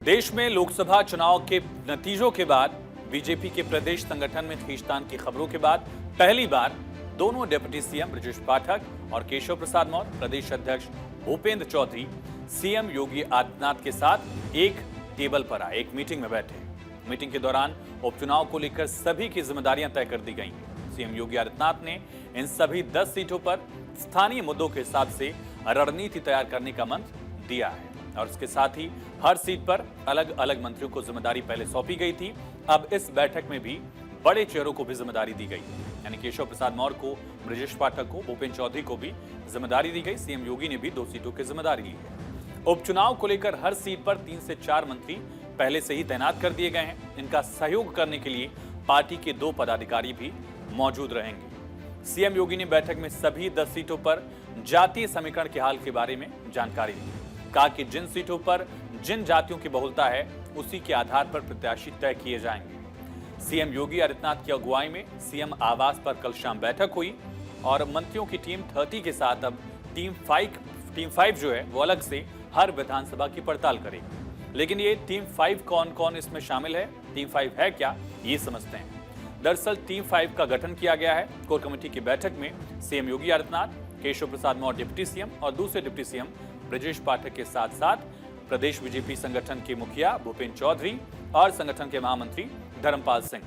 देश में लोकसभा चुनाव के नतीजों के बाद बीजेपी के प्रदेश संगठन में खींचतान की खबरों के बाद पहली बार दोनों डिप्टी सीएम ब्रजेश पाठक और केशव प्रसाद मौर्य प्रदेश अध्यक्ष भूपेंद्र चौधरी सीएम योगी आदित्यनाथ के साथ एक टेबल पर आए, एक मीटिंग में बैठे। मीटिंग के दौरान उपचुनाव को लेकर सभी की जिम्मेदारियां तय कर दी गई। सीएम योगी आदित्यनाथ ने इन सभी 10 सीटों पर स्थानीय मुद्दों के हिसाब से रणनीति तैयार करने का मंत्र दिया है और इसके साथ ही हर सीट पर अलग अलग मंत्रियों को जिम्मेदारी पहले सौंपी गई थी। अब इस बैठक में भी बड़े चेहरों को भी जिम्मेदारी दी गई, यानी केशव प्रसाद मौर्य को, ब्रजेश पाठक को, भूपेंद्र चौधरी को भी जिम्मेदारी दी गई। सीएम योगी ने भी 2 सीटों की जिम्मेदारी ली है। उपचुनाव को लेकर हर सीट पर 3 से 4 मंत्री पहले से ही तैनात कर दिए गए हैं। इनका सहयोग करने के लिए पार्टी के 2 पदाधिकारी भी मौजूद रहेंगे। सीएम योगी ने बैठक में सभी 10 सीटों पर जातीय समीकरण के हाल के बारे में जानकारी दी। कहा कि जिन सीटों पर जिन जातियों की बहुलता है उसी के आधार पर प्रत्याशी तय किए जाएंगे। सीएम योगी आदित्यनाथ की अगुवाई में सीएम आवास पर कल शाम बैठक हुई और मंत्रियों की टीम 30 के साथ अब टीम 5 जो है वो अलग से हर विधानसभा की पड़ताल करेगी। लेकिन ये टीम 5 कौन कौन इसमें शामिल है, टीम 5 है क्या, ये समझते हैं। दरअसल टीम 5 का गठन किया गया है। कोर कमेटी की बैठक में CM Yogi Adityanath, Keshav Prasad Maurya deputy CM और दूसरे डिप्टी सीएम ब्रजेश पाठक के साथ साथ प्रदेश बीजेपी संगठन के मुखिया भूपेंद्र चौधरी और संगठन के महामंत्री धर्मपाल सिंह,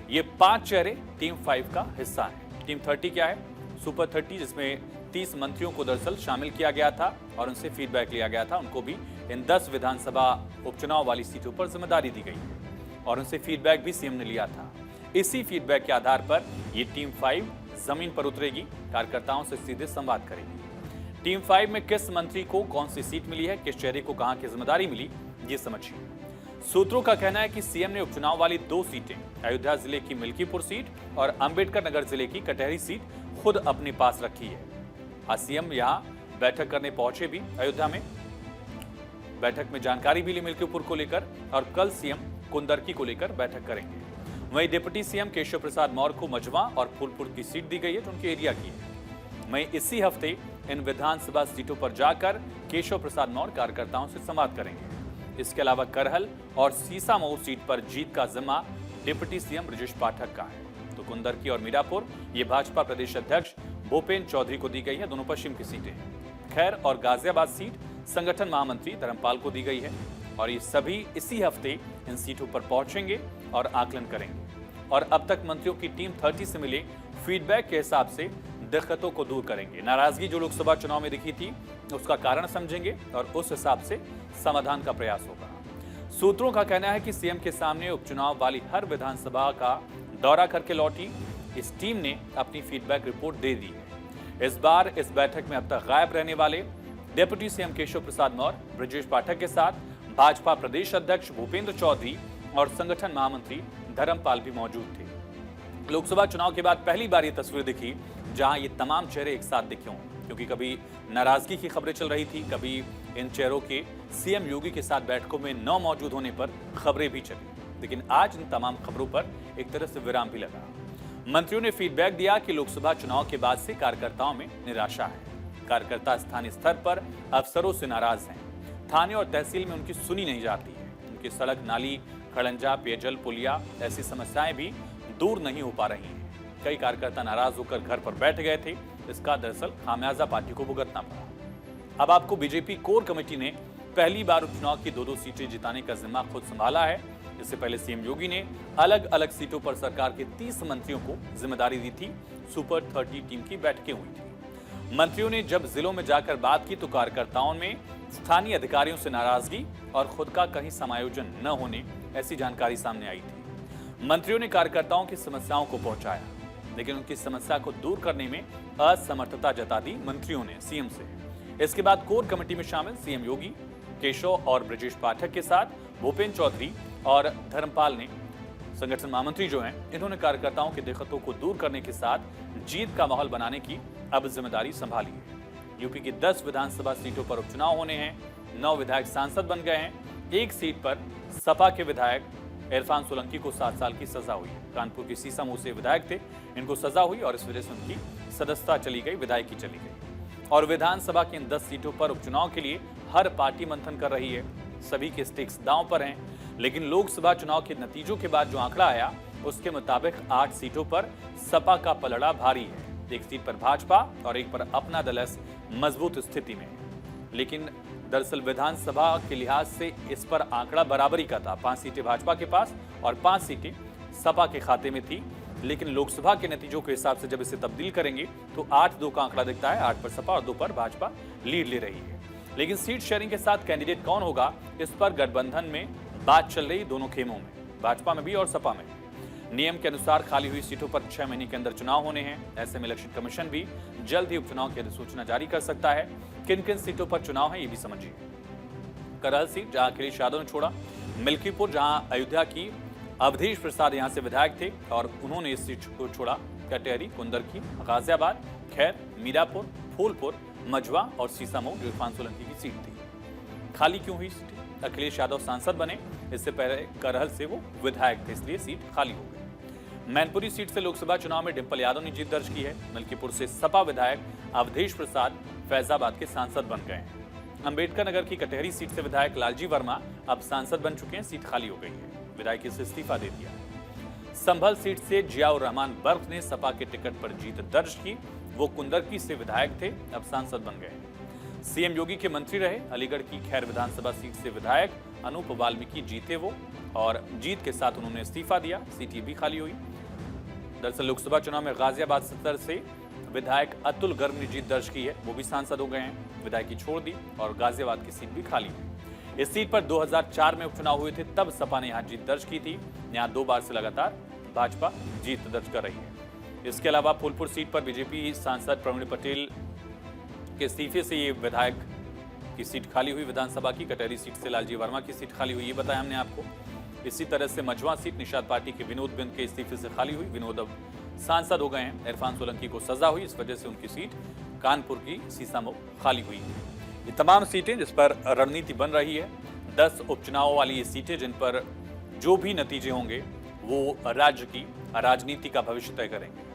ये 5 चेहरे टीम 5 का हिस्सा हैं। टीम 30 क्या है? सुपर 30, जिसमें 30 मंत्रियों को दरअसल शामिल किया गया था और उनसे फीडबैक लिया गया था। उनको भी इन 10 विधानसभा उपचुनाव वाली सीटों पर जिम्मेदारी दी गई है और उनसे फीडबैक भी सीएम ने लिया था। इसी फीडबैक के आधार पर ये टीम 5 जमीन पर उतरेगी, कार्यकर्ताओं से सीधे संवाद करेगी। टीम 5 में किस मंत्री को कौन सी सीट मिली है, किस चेहरे को कहां की जिम्मेदारी मिली, ये समझिए। सूत्रों का कहना है कि सीएम ने उपचुनाव वाली 2 सीटें, अयोध्या जिले की मिल्कीपुर सीट और अंबेडकर नगर जिले की कटहरी सीट, खुद अपने पास रखी है। आज सीएम यहां बैठक करने पहुंचे भी अयोध्या में। बैठक में जानकारी भी ली मिल्कीपुर को लेकर और कल सीएम कुंदरकी को लेकर बैठक करेंगे। वहीं डिप्टी सीएम केशव प्रसाद मौर्य को मजवा और फूलपुर की सीट दी गई है, जो उनके एरिया की है। वहीं इसी हफ्ते इन विधानसभा सीटों पर जाकर केशव प्रसाद मौर्य कार्यकर्ताओं से संवाद करेंगे। इसके अलावा करहल और सीसामऊ सीट पर जीत का जिम्मा डिप्टी सीएम ब्रजेश पाठक का है। तो कुंदरकी और मीरापुर ये भाजपा प्रदेश अध्यक्ष भूपेंद्र चौधरी को दी गई है, दोनों पश्चिम की सीटें। खैर और गाजियाबाद सीट संगठन महामंत्री धर्मपाल को दी गई है और ये सभी इसी हफ्ते इन सीटों पर पहुंचेंगे और आकलन करेंगे और अब तक मंत्रियों की टीम 30 से मिले फीडबैक के हिसाब से दिक्कतों को दूर करेंगे। नाराजगी जो लोकसभा चुनाव में दिखी थी उसका कारण समझेंगे और उस हिसाब से समाधान का प्रयास होगा। सूत्रों का कहना है कि सीएम के सामने उपचुनाव वाली हर विधानसभा का दौरा करके लौटी इस टीम ने अपनी फीडबैक रिपोर्ट दे दी है। इस बार इस बैठक में अब तक गायब रहने वाले डिप्टी सीएम केशव प्रसाद मौर्य, ब्रजेश पाठक के साथ भाजपा प्रदेश अध्यक्ष भूपेंद्र चौधरी और संगठन महामंत्री धर्मपाल भी मौजूद थे। लोकसभा चुनाव के बाद पहली बार ये तस्वीर दिखी जहां ये तमाम चेहरे एक साथ दिखे हों, क्योंकि कभी नाराजगी की खबरें चल रही थी, कभी इन चेहरों के सीएम योगी के साथ बैठकों में न मौजूद होने पर खबरें भी चली। लेकिन आज इन तमाम खबरों पर एक तरह से विराम भी लगा। मंत्रियों ने फीडबैक दिया कि लोकसभा चुनाव के बाद से कार्यकर्ताओं में निराशा है। कार्यकर्ता स्थानीय स्तर पर अफसरों से नाराज हैं। थाने और तहसील में उनकी सुनी नहीं जाती है। उनकी सड़क, नाली, खड़ंजा, पेयजल, पुलिया ऐसी समस्याएं भी दूर नहीं हो पा रही हैं। कई कार्यकर्ता नाराज होकर घर पर बैठ गए थे। इसका दरअसल खामियाजा पार्टी को भुगतना पड़ा। अब आपको बीजेपी कोर कमेटी ने पहली बार उपचुनाव की 2 सीटें जिताने का जिम्मा खुद संभाला है। इससे पहले सीएम योगी ने अलग अलग सीटों पर सरकार के 30 मंत्रियों को जिम्मेदारी दी थी। सुपर 30 टीम की बैठकें हुई थी। मंत्रियों ने जब जिलों में जाकर बात की तो कार्यकर्ताओं में स्थानीय अधिकारियों से नाराजगी और खुद का कहीं समायोजन न होने ऐसी जानकारी सामने आई थी। मंत्रियों ने कार्यकर्ताओं की समस्याओं को पहुंचाया, लेकिन उनकी समस्या को दूर करने में असमर्थता जता दी मंत्रियों ने सीएम से। इसके बाद कोर कमेटी में शामिल सीएम योगी, केशव और ब्रजेश पाठक के साथ भूपेंद्र चौधरी और धर्मपाल ने, संगठन महामंत्री जो हैं, इन्होंने कार्यकर्ताओं की दिक्कतों को दूर करने के साथ जीत का माहौल बनाने की अब जिम्मेदारी संभाली है। यूपी की 10 विधानसभा सीटों पर उपचुनाव होने हैं। 9 विधायक सांसद बन गए हैं। एक सीट पर सपा के विधायक इरफान सोलंकी को 7 साल की सजा हुई है। कानपुर के सीसामऊ से विधायक थे, इनको सजा हुई और इस वजह से उनकी सदस्यता चली गई, विधायकी चली गई। और विधानसभा की इन 10 सीटों पर उपचुनाव के लिए हर पार्टी मंथन कर रही है। सभी के स्टेक्स दांव पर हैं। लेकिन लोकसभा चुनाव के नतीजों के बाद जो आंकड़ा आया उसके मुताबिक 8 सीटों पर सपा का पलड़ा भारी है। एक सीट पर भाजपा और एक पर अपना दल मजबूत स्थिति में है। लेकिन दरअसल विधानसभा के लिहाज से इस पर आंकड़ा बराबरी का था। 5 सीटें भाजपा के पास और 5 सीटें सपा के खाते में थी। लेकिन लोकसभा के नतीजों के हिसाब से जब इसे तब्दील करेंगे तो 8-2 का आंकड़ा दिखता है। 8 पर सपा और 2 पर भाजपा लीड ले रही है। लेकिन सीट शेयरिंग के साथ कैंडिडेट कौन होगा, इस पर गठबंधन में बात चल रही दोनों खेमों में, भाजपा में भी और सपा में। नियम के अनुसार खाली हुई सीटों पर 6 महीने के अंदर चुनाव होने हैं। ऐसे में इलेक्शन कमीशन भी जल्द ही उपचुनाव की अधिसूचना जारी कर सकता है। किन किन सीटों पर चुनाव है ये भी समझिए। करहल सीट जहां अखिलेश यादव ने छोड़ा, मिल्कीपुर जहां अयोध्या की अवधेश प्रसाद यहां से विधायक थे और उन्होंने इस सीट को छोड़ा। कटेहरी, कुंदरकी, गाजियाबाद, खैर, मीरापुर, फूलपुर, मझवा और सीसामऊ जो इरफान सोलंकी की सीट थी। खाली क्यों हुई सीट? अखिलेश यादव सांसद बने, इससे पहले करहल से वो विधायक थे, इसलिए सीट खाली हो गई। मैनपुरी सीट से लोकसभा चुनाव में डिंपल यादव ने जीत दर्ज की है। मिल्कीपुर से सपा विधायक अवधेश प्रसाद फैजाबाद के सांसद बन गए हैं। अंबेडकर नगर की कटेहरी सीट से विधायक लालजी वर्मा अब सांसद बन चुके हैं, सीट खाली हो गई है, विधायक से इस्तीफा दे दिया। संभल सीट से जियाउर रहमान बर्क ने सपा के टिकट पर जीत दर्ज की, वो कुंदरकी से विधायक थे, अब सांसद बन गए। सीएम योगी के मंत्री रहे। अलीगढ़ की खैर विधानसभा सीट से विधायक अनूप वाल्मीकि जीते वो, और जीत के साथ उन्होंने इस्तीफा दिया, सीट भी खाली हुई। दरअसल लोकसभा चुनाव में गाजियाबाद सदर से विधायक अतुल गर्ग ने जीत दर्ज की है, वो भी सांसद हो गए हैं, विधायकी छोड़ दी और गाजियाबाद की सीट भी खाली हुई। इस सीट पर 2004 में उपचुनाव हुए थे, तब सपा ने यहां जीत दर्ज की थी। यहां 2 बार से लगातार भाजपा जीत दर्ज कर रही है। इसके अलावा फूलपुर सीट पर बीजेपी सांसद प्रवीण पटेल के इस्तीफे से ये विधायक की सीट खाली हुई विधानसभा की। कटेहरी सीट से लालजी वर्मा की सीट खाली हुई, ये बताया हमने आपको। इसी तरह से मझवा सीट निषाद पार्टी के विनोद बिंद के इस्तीफे से खाली हुई। विनोद अब सांसद हो गए हैं। इरफान सोलंकी को सजा हुई, इस वजह से उनकी सीट कानपुर की सीसामऊ खाली हुई। ये तमाम सीटें जिस पर रणनीति बन रही है, 10 उपचुनाव वाली ये सीटें जिन पर जो भी नतीजे होंगे वो राज्य की राजनीति का भविष्य तय करेंगे।